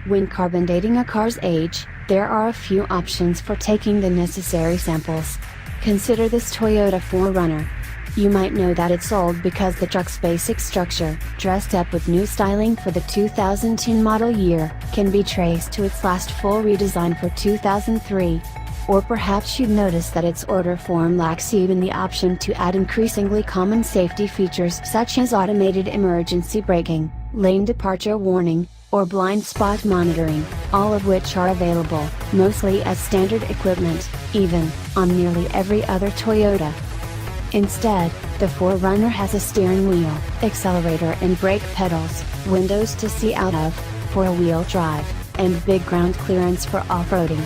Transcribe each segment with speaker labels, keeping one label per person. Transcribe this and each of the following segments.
Speaker 1: When carbon dating a car's age, there are a few options for taking the necessary samples. Consider this Toyota 4Runner. You might know that it's old because the truck's basic structure, dressed up with new styling for the 2010 model year, can be traced to its last full redesign for 2003. Or perhaps you'd notice that its order form lacks even the option to add increasingly common safety features such as automated emergency braking, lane departure warning, or blind spot monitoring, all of which are available, mostly as standard equipment, even, on nearly every other Toyota. Instead, the 4Runner has a steering wheel, accelerator and brake pedals, windows to see out of, four-wheel drive, and big ground clearance for off-roading.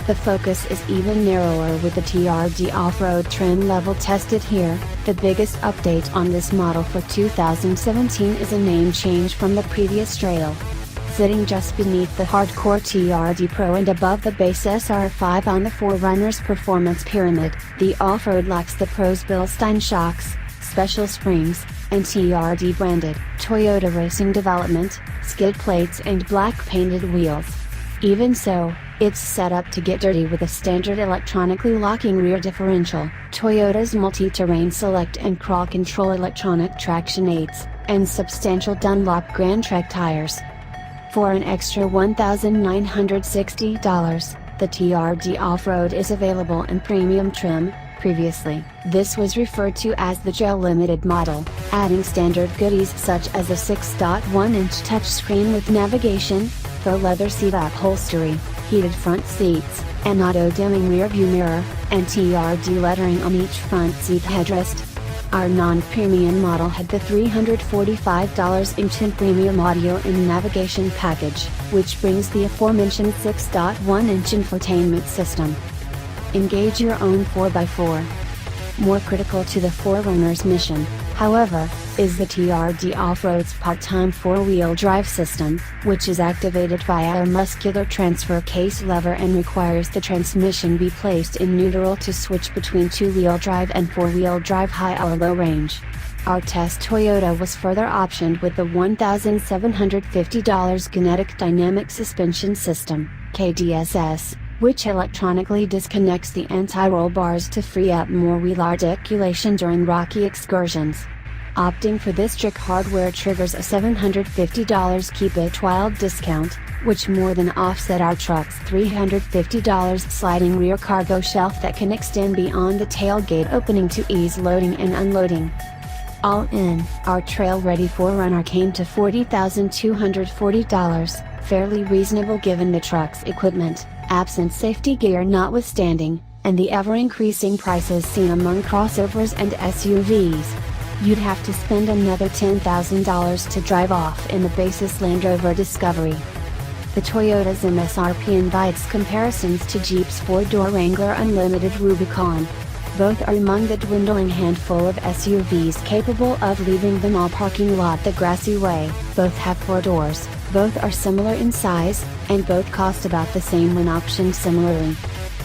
Speaker 1: The focus is even narrower with the TRD off-road trim level tested here. The biggest update on this model for 2017 is a name change from the previous trail. Sitting just beneath the hardcore trdpro and above the base SR5 on the 4Runner's performance pyramid, the off-road lacks the Pro's Bilstein shocks, special springs, and TRD branded Toyota Racing Development skid plates and black painted wheels. Even so, it's set up to get dirty with a standard electronically locking rear differential, Toyota's multi-terrain select and crawl control electronic traction aids, and substantial Dunlop Grand Trek tires. For an extra $1,960, the TRD Off-Road is available in premium trim. Previously, this was referred to as the Gel Limited model, adding standard goodies such as a 6.1-inch touchscreen with navigation, faux leather seat upholstery, heated front seats, an auto-dimming rear-view mirror, and TRD lettering on each front seat headrest. Our non-premium model had the $345 Entune premium audio and navigation package, which brings the aforementioned 6.1-inch infotainment system. Engage your own 4x4. More critical to the 4Runner's mission, however, is the TRD Off-Road's part-time four-wheel drive system, which is activated via a muscular transfer case lever and requires the transmission be placed in neutral to switch between two-wheel drive and four-wheel drive high or low range. Our test Toyota was further optioned with the $1,750 Kinetic Dynamic Suspension System, KDSS, which electronically disconnects the anti-roll bars to free up more wheel articulation during rocky excursions. Opting for this trick hardware triggers a $750 keep it wild discount, which more than offset our truck's $350 sliding rear cargo shelf that can extend beyond the tailgate opening to ease loading and unloading. All in, our trail-ready 4Runner came to $40,240, fairly reasonable given the truck's equipment, absent safety gear notwithstanding, and the ever-increasing prices seen among crossovers and SUVs. You'd have to spend another $10,000 to drive off in the basis Land Rover Discovery. The Toyota's MSRP invites comparisons to Jeep's four-door Wrangler Unlimited Rubicon. Both are among the dwindling handful of SUVs capable of leaving the mall parking lot the grassy way. Both have four doors, both are similar in size, and both cost about the same when optioned similarly.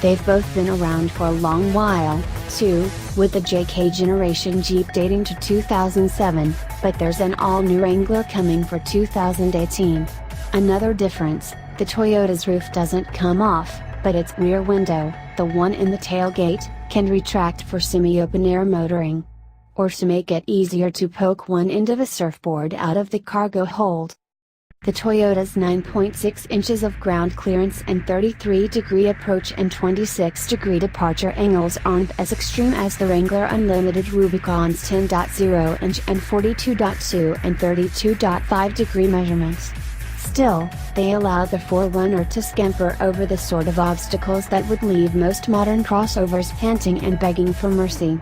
Speaker 1: They've both been around for a long while, too, with the JK generation Jeep dating to 2007, but there's an all-new Wrangler coming for 2018. Another difference, the Toyota's roof doesn't come off, but its rear window, the one in the tailgate, can retract for semi-open-air motoring. Or to make it easier to poke one end of a surfboard out of the cargo hold. The Toyota's 9.6 inches of ground clearance and 33-degree approach and 26-degree departure angles aren't as extreme as the Wrangler Unlimited Rubicon's 10.0-inch and 42.2 and 32.5-degree measurements. Still, they allow the 4Runner to scamper over the sort of obstacles that would leave most modern crossovers panting and begging for mercy.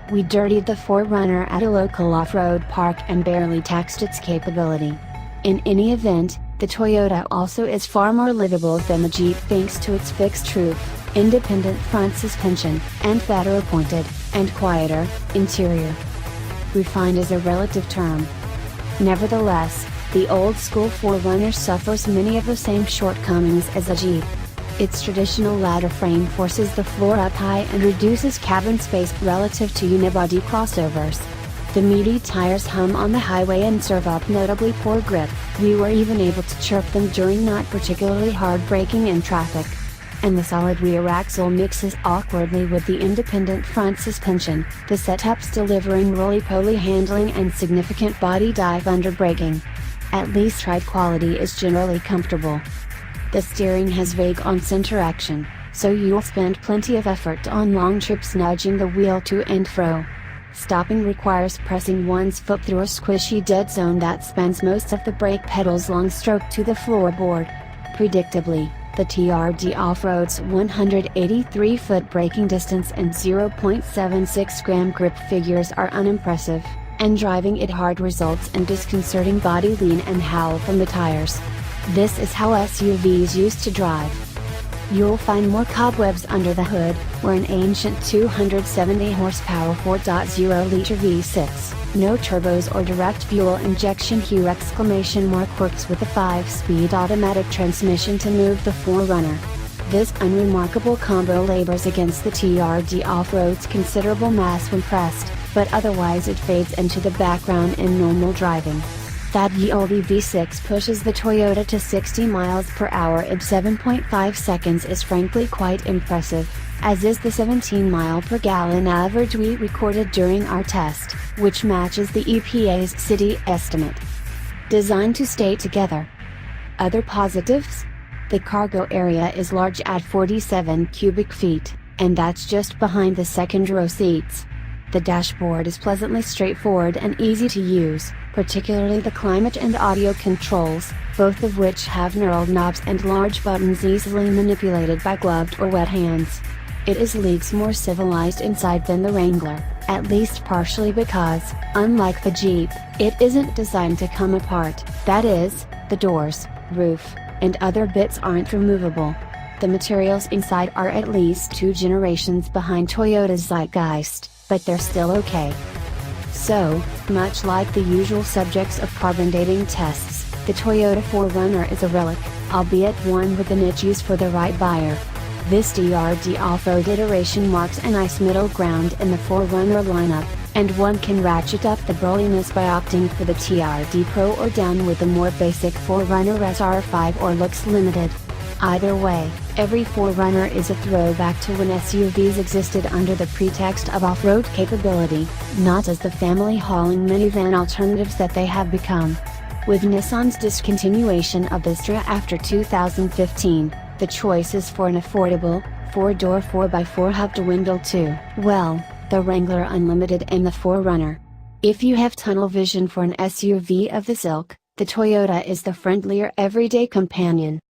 Speaker 1: We dirtied the 4Runner at a local off-road park and barely taxed its capability. In any event, the Toyota also is far more livable than the Jeep thanks to its fixed roof, independent front suspension, and better appointed, and quieter, interior. Refined is a relative term. Nevertheless, the old-school 4Runner suffers many of the same shortcomings as a Jeep. Its traditional ladder frame forces the floor up high and reduces cabin space relative to unibody crossovers. The meaty tires hum on the highway and serve up notably poor grip. We were even able to chirp them during not particularly hard braking in traffic. And the solid rear axle mixes awkwardly with the independent front suspension, the setups delivering roly-poly handling and significant body dive under braking. At least ride quality is generally comfortable. The steering has vague on-center action, so you'll spend plenty of effort on long trips nudging the wheel to and fro. Stopping requires pressing one's foot through a squishy dead zone that spans most of the brake pedal's long stroke to the floorboard. Predictably, the TRD Off-Road's 183-foot braking distance and 0.76 gram grip figures are unimpressive, and driving it hard results in disconcerting body lean and howl from the tires. This is how SUVs used to drive. You'll find more cobwebs under the hood, where an ancient 270 horsepower 4.0-liter V6, no turbos or direct fuel injection here ! Works with a 5-speed automatic transmission to move the 4Runner. This unremarkable combo labors against the TRD Off-Road's considerable mass when pressed, but otherwise it fades into the background in normal driving. That ye olde V6 pushes the Toyota to 60 miles per hour in 7.5 seconds is frankly quite impressive, as is the 17 mile per gallon average we recorded during our test, which matches the EPA's city estimate. Designed to stay together. Other positives? The cargo area is large at 47 cubic feet, and that's just behind the second row seats. The dashboard is pleasantly straightforward and easy to use, particularly the climate and audio controls, both of which have knurled knobs and large buttons easily manipulated by gloved or wet hands. It is leagues more civilized inside than the Wrangler, at least partially because, unlike the Jeep, it isn't designed to come apart, that is, the doors, roof, and other bits aren't removable. The materials inside are at least 2 generations behind Toyota's zeitgeist, but they're still okay. So, much like the usual subjects of carbon dating tests, the Toyota 4Runner is a relic, albeit one with a niche use for the right buyer. This TRD off-road iteration marks a nice middle ground in the 4Runner lineup, and one can ratchet up the burliness by opting for the trdpro or down with the more basic 4Runner SR5 or looks limited. Either way, every 4Runner is a throwback to when SUVs existed under the pretext of off-road capability, not as the family hauling minivan alternatives that they have become. With Nissan's discontinuation of the xterra after 2015, the choice is for an affordable, 4-door 4x4 have dwindled to, well, the Wrangler Unlimited and the 4Runner. If you have tunnel vision for an SUV of this ilk, the Toyota is the friendlier everyday companion.